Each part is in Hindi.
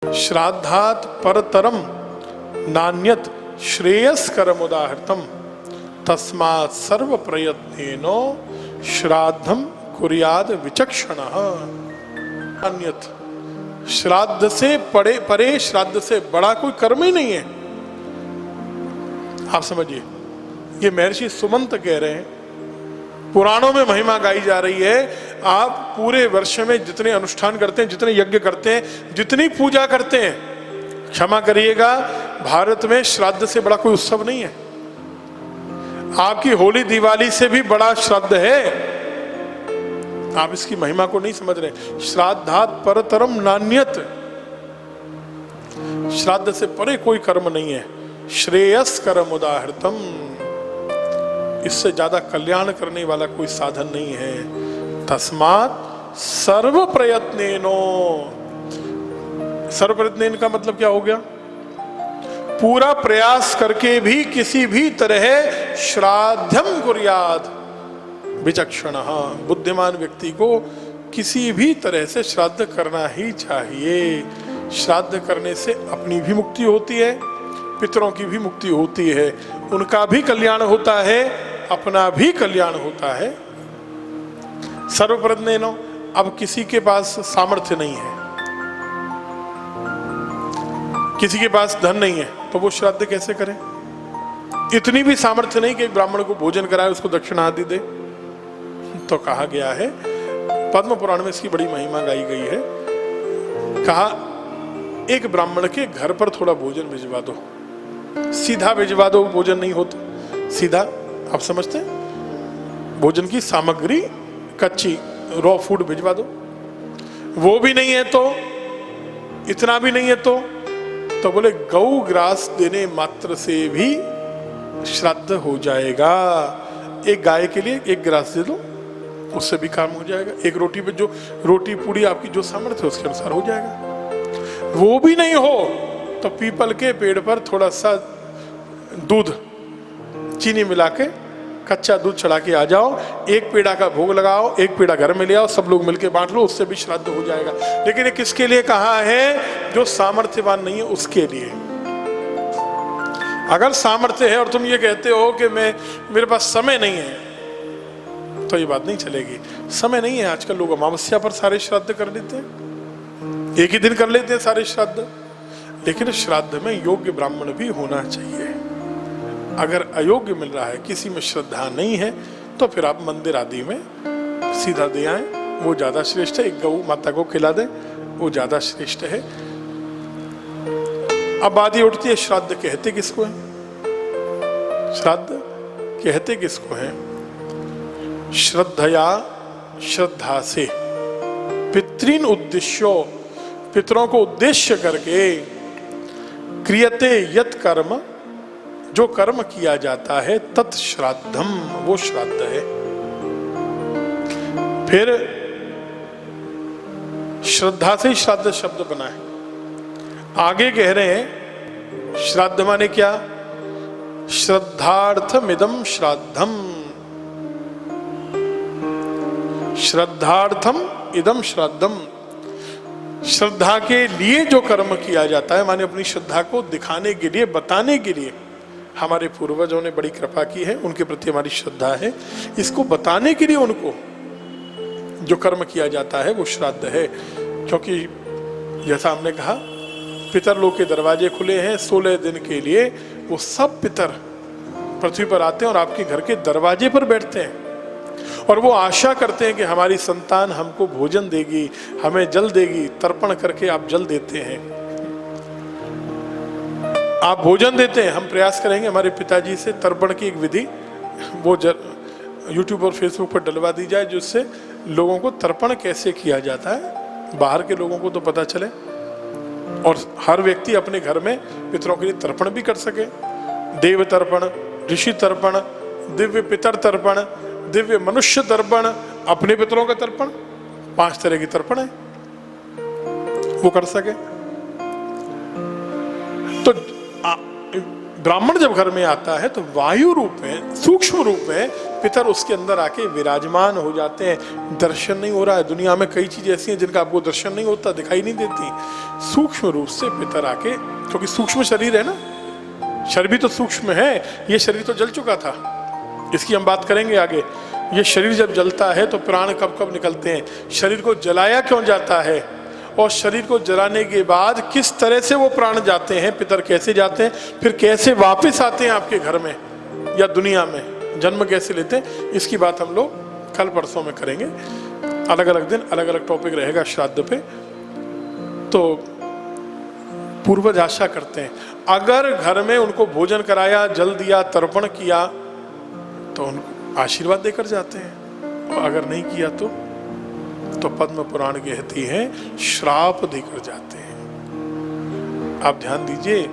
श्राद्धात् परतरम नान्यत श्रेयस्करम उदाहृतम तस्मात् सर्व प्रयत्नेनो श्राद्धम कुर्याद विचक्षणः। अन्यत श्राद्ध से परे श्राद्ध से बड़ा कोई कर्म ही नहीं है। आप समझिए, ये महर्षि सुमंत कह रहे हैं, पुराणों में महिमा गाई जा रही है। आप पूरे वर्ष में जितने अनुष्ठान करते हैं, जितने यज्ञ करते हैं, जितनी पूजा करते हैं, क्षमा करिएगा, भारत में श्राद्ध से बड़ा कोई उत्सव नहीं है। आपकी होली दिवाली से भी बड़ा श्राद्ध है। आप इसकी महिमा को नहीं समझ रहे। श्राद्धात् परतरम नान्यत, श्राद्ध से परे कोई कर्म नहीं है। श्रेयस्करम उदाहृतम, इससे ज्यादा कल्याण करने वाला कोई साधन नहीं है। तस्मात् सर्व प्रयत्नेनो, सर्व प्रयत्नेन का मतलब क्या हो गया? पूरा प्रयास करके भी किसी भी तरह श्राद्धम कुर्याद विचक्षणः, बुद्धिमान व्यक्ति को किसी भी तरह से श्राद्ध करना ही चाहिए। श्राद्ध करने से अपनी भी मुक्ति होती है, पितरों की भी मुक्ति होती है, उनका भी कल्याण होता है, अपना भी कल्याण होता है। सर्वप्रज्ञेनो, अब किसी के पास सामर्थ्य नहीं है, किसी के पास धन नहीं है, तो वो श्राद्ध कैसे करे? इतनी भी सामर्थ्य नहीं कि एक ब्राह्मण को भोजन कराए, उसको दक्षिणा आदि दे। तो कहा गया है, पद्म पुराण में इसकी बड़ी महिमा गाई गई है। कहा एक ब्राह्मण के घर पर थोड़ा भोजन भिजवा दो, सीधा भिजवा दो, भोजन नहीं होता सीधा। आप समझते हैं, भोजन की सामग्री कच्ची रॉ फूड भिजवा दो। वो भी नहीं है तो, इतना भी नहीं है तो बोले गौ ग्रास देने मात्र से भी श्राद्ध हो जाएगा। एक गाय के लिए एक ग्रास दे दो, उससे भी काम हो जाएगा। एक रोटी पे जो रोटी पूरी आपकी जो सामर्थ्य है उसके अनुसार हो जाएगा। वो भी नहीं हो तो पीपल के पेड़ पर थोड़ा सा दूध चीनी मिला के कच्चा दूध चढ़ा के आ जाओ, एक पेड़ा का भोग लगाओ, एक पेड़ा घर में ले आओ, सब लोग मिलके बांट लो, उससे भी श्राद्ध हो जाएगा। लेकिन ये किसके लिए कहा है? जो सामर्थ्यवान नहीं है उसके लिए। अगर सामर्थ्य है और तुम ये कहते हो कि मेरे पास समय नहीं है, तो ये बात नहीं चलेगी। समय नहीं है, आजकल लोग अमावस्या पर सारे श्राद्ध कर लेते हैं, एक ही दिन कर लेते हैं सारे श्राद्ध। लेकिन श्राद्ध में योग्य ब्राह्मण भी होना चाहिए। अगर अयोग्य मिल रहा है, किसी में श्रद्धा नहीं है, तो फिर आप मंदिर आदि में सीधा दे आए, वो ज्यादा श्रेष्ठ है। एक गौ माता को खिला दे, वो ज्यादा श्रेष्ठ है। अब बात ये उठती है, श्राद्ध कहते किसको है? श्राद्ध कहते किसको है? श्रद्धया, श्रद्धा से, पितृन उद्देश्यो, पितरों को उद्देश्य करके, क्रियते यत कर्म, जो कर्म किया जाता है, तत् श्राद्धम, वो श्राद्ध है। फिर श्रद्धा से ही श्राद्ध शब्द बना है। आगे कह रहे हैं श्राद्ध माने क्या? श्रद्धार्थमिदं श्राद्धम, श्रद्धार्थम इदम श्राद्धम, श्रद्धा के लिए जो कर्म किया जाता है, माने अपनी श्रद्धा को दिखाने के लिए, बताने के लिए। हमारे पूर्वजों ने बड़ी कृपा की है, उनके प्रति हमारी श्रद्धा है। इसको बताने के लिए उनको जो कर्म किया जाता है वो श्राद्ध है। क्योंकि जैसा हमने कहा, पितर लोग के दरवाजे खुले हैं 16 दिन के लिए। वो सब पितर पृथ्वी पर आते हैं और आपके घर के दरवाजे पर बैठते हैं, और वो आशा करते हैं कि हमारी संतान हमको भोजन देगी, हमें जल देगी। तर्पण करके आप जल देते हैं, आप भोजन देते हैं। हम प्रयास करेंगे हमारे पिताजी से तर्पण की एक विधि वो यूट्यूब और फेसबुक पर डलवा दी जाए, जिससे लोगों को तर्पण कैसे किया जाता है, बाहर के लोगों को तो पता चले, और हर व्यक्ति अपने घर में पितरों के लिए तर्पण भी कर सके। देव तर्पण, ऋषि तर्पण, दिव्य पितर तर्पण, दिव्य मनुष्य तर्पण, अपने पितरों का तर्पण, 5 तरह की तर्पण है, वो कर सके। तो ब्राह्मण जब घर में आता है तो वायु रूप में, सूक्ष्म रूप में पितर उसके अंदर आके विराजमान हो जाते हैं। दर्शन नहीं हो रहा है, दुनिया में कई चीजें ऐसी हैं जिनका आपको दर्शन नहीं होता, दिखाई नहीं देती। सूक्ष्म रूप से पितर आके, क्योंकि सूक्ष्म शरीर है ना, शरीर भी तो सूक्ष्म है, ये शरीर तो जल चुका था, इसकी हम बात करेंगे आगे। ये शरीर जब जलता है तो प्राण कब कब निकलते हैं, शरीर को जलाया क्यों जाता है, और शरीर को जलाने के बाद किस तरह से वो प्राण जाते हैं, पितर कैसे जाते हैं, फिर कैसे वापस आते हैं आपके घर में या दुनिया में, जन्म कैसे लेते हैं, इसकी बात हम लोग कल परसों में करेंगे। अलग अलग दिन अलग अलग टॉपिक रहेगा श्राद्ध पे। तो पूर्वज आशा करते हैं अगर घर में उनको भोजन कराया, जल दिया, तर्पण किया तो उनको आशीर्वाद देकर जाते हैं, और अगर नहीं किया तो पद्म पुराण कहती है श्राप देकर जाते हैं। आप ध्यान दीजिए,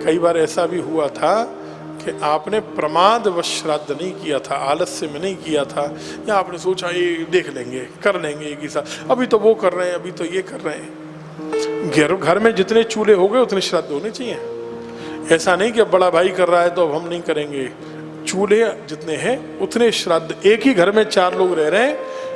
कई बार ऐसा भी हुआ था कि आपने प्रमादवश श्राद्ध नहीं किया था, आलस्य में नहीं किया था, या आपने सोचा ये देख लेंगे, कर लेंगे एक ही साथ, अभी तो वो कर रहे हैं, अभी तो ये कर रहे हैं। घर में जितने चूल्हे हो गए उतने श्राद्ध होने चाहिए। ऐसा नहीं कि अब बड़ा भाई कर रहा है तो अब हम नहीं करेंगे। चूल्हे जितने हैं उतने श्राद्ध, एक ही घर में 4 लोग रह रहे हैं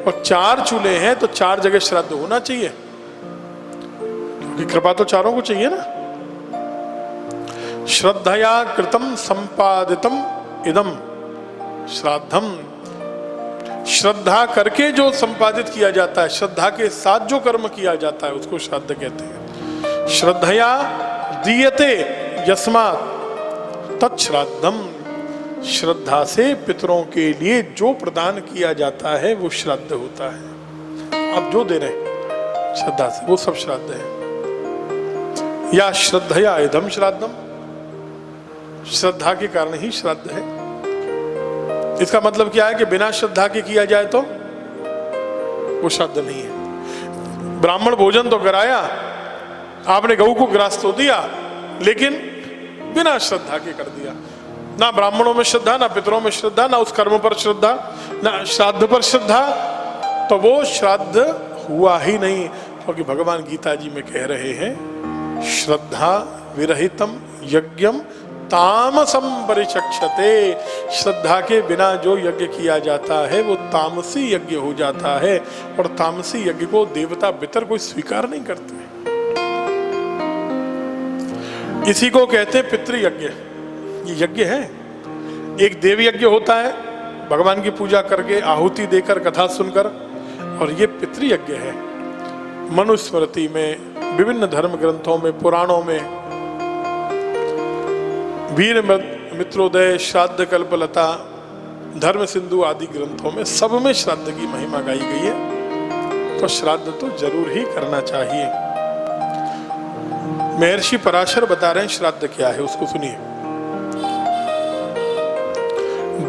और 4 चूल्हे हैं तो 4 जगह श्राद्ध होना चाहिए, क्योंकि कृपा तो चारों को चाहिए ना। श्रद्धया कृतम संपादितम इदम श्राद्धम, श्रद्धा करके जो संपादित किया जाता है, श्रद्धा के साथ जो कर्म किया जाता है उसको श्राद्ध कहते हैं। श्रद्धया दीयते यस्मात् तच्छ्राद्धम, श्रद्धा से पितरों के लिए जो प्रदान किया जाता है वो श्राद्ध होता है। आप जो दे रहे हैं श्रद्धा से वो सब श्राद्ध है। या श्रद्धया इदम श्राद्धम, श्रद्धा के कारण ही श्राद्ध है। इसका मतलब क्या है कि बिना श्रद्धा के किया जाए तो वो श्राद्ध नहीं है। ब्राह्मण भोजन तो कराया, आपने गऊ को ग्रास तो दिया, लेकिन बिना श्रद्धा के कर दिया। ना ब्राह्मणों में श्रद्धा, ना पितरों में श्रद्धा, ना उस कर्म पर श्रद्धा, ना श्राद्ध पर श्रद्धा, तो वो श्राद्ध हुआ ही नहीं। क्योंकि भगवान गीता जी में कह रहे हैं श्रद्धा विरहितम यज्ञम तामसम परिचक्षते, श्रद्धा के बिना जो यज्ञ किया जाता है वो तामसी यज्ञ हो जाता है, और तामसी यज्ञ को देवता पितर कोई स्वीकार नहीं करते। इसी को कहते हैं पितृयज्ञ। ये यज्ञ है, एक देव यज्ञ होता है भगवान की पूजा करके, आहुति देकर, कथा सुनकर, और ये पितृयज्ञ है। मनुस्मृति में, विभिन्न धर्म ग्रंथों में, पुराणों में, वीर मित्रोदय, श्राद्ध कल्पलता, धर्म सिंधु आदि ग्रंथों में, सब में श्राद्ध की महिमा गाई गई है। तो श्राद्ध तो जरूर ही करना चाहिए। महर्षि पराशर बता रहे हैं श्राद्ध क्या है, उसको सुनिए।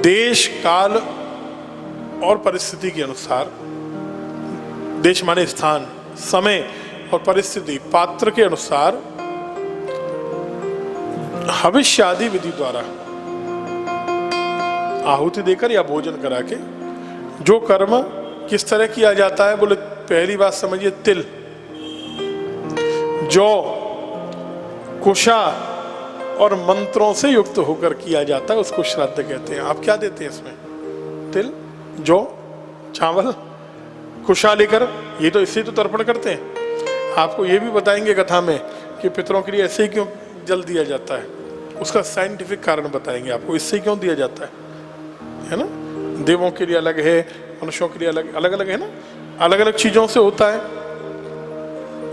देश काल और परिस्थिति के अनुसार, देश माने स्थान, समय और परिस्थिति, पात्र के अनुसार हविष्य आदि विधि द्वारा आहुति देकर या भोजन करा के जो कर्म किस तरह किया जाता है, बोले पहली बात समझिए, तिल, जौ, कुशा और मंत्रों से युक्त होकर किया जाता है, उसको श्राद्ध कहते हैं। आप क्या देते हैं इसमें? तिल, जौ, चावल, कुशा लेकर, ये तो इससे तो तर्पण करते हैं। आपको ये भी बताएंगे कथा में कि पितरों के लिए ऐसे ही क्यों जल दिया जाता है, उसका साइंटिफिक कारण बताएंगे आपको, इससे क्यों दिया जाता है ना। देवों के लिए अलग है, मनुष्यों के लिए अलग अलग अलग है ना, अलग अलग चीजों से होता है।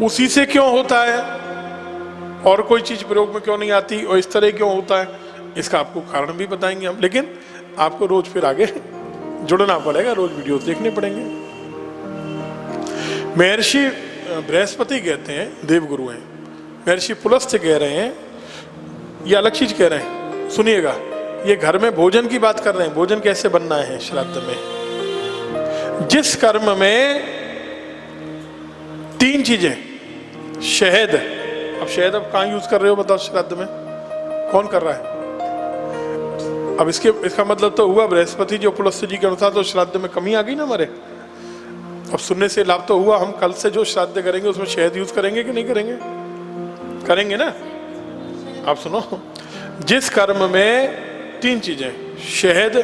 उसी से क्यों होता है और कोई चीज प्रयोग में क्यों नहीं आती, और इस तरह क्यों होता है, इसका आपको कारण भी बताएंगे हम। लेकिन आपको रोज फिर आगे जुड़ना पड़ेगा, रोज वीडियोस देखने पड़ेंगे। महर्षि बृहस्पति कहते हैं, देवगुरु हैं। महर्षि पुलस्त्य कह रहे हैं, ये अलग चीज कह रहे हैं, सुनिएगा। ये घर में भोजन की बात कर रहे हैं, भोजन कैसे बनना है श्राद्ध में। जिस कर्म में 3 चीजें, शहद, अब शहद अब कहाँ यूज कर रहे हो बताओ श्राद्ध में, कौन कर रहा है? अब इसका मतलब तो हुआ बृहस्पति जो पुलस्त्य जी के अनुसार तो श्राद्ध में कमी आ गई ना हमारे। अब सुनने से लाभ तो हुआ, हम कल से जो श्राद्ध करेंगे उसमें शहद यूज करेंगे कि नहीं करेंगे? करेंगे ना। आप सुनो, जिस कर्म में 3 चीजें, शहद,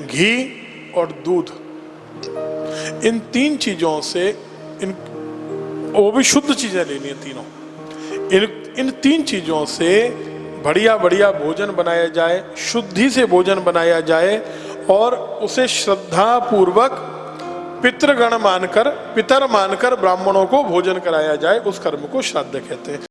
घी और दूध, इन 3 चीजों से वो भी शुद्ध चीजें लेनी है तीनों, इन 3 चीजों से बढ़िया बढ़िया भोजन बनाया जाए, शुद्धि से भोजन बनाया जाए और उसे श्रद्धा पूर्वक पितृगण मानकर, पितर मानकर ब्राह्मणों को भोजन कराया जाए, उस कर्म को श्राद्ध कहते हैं।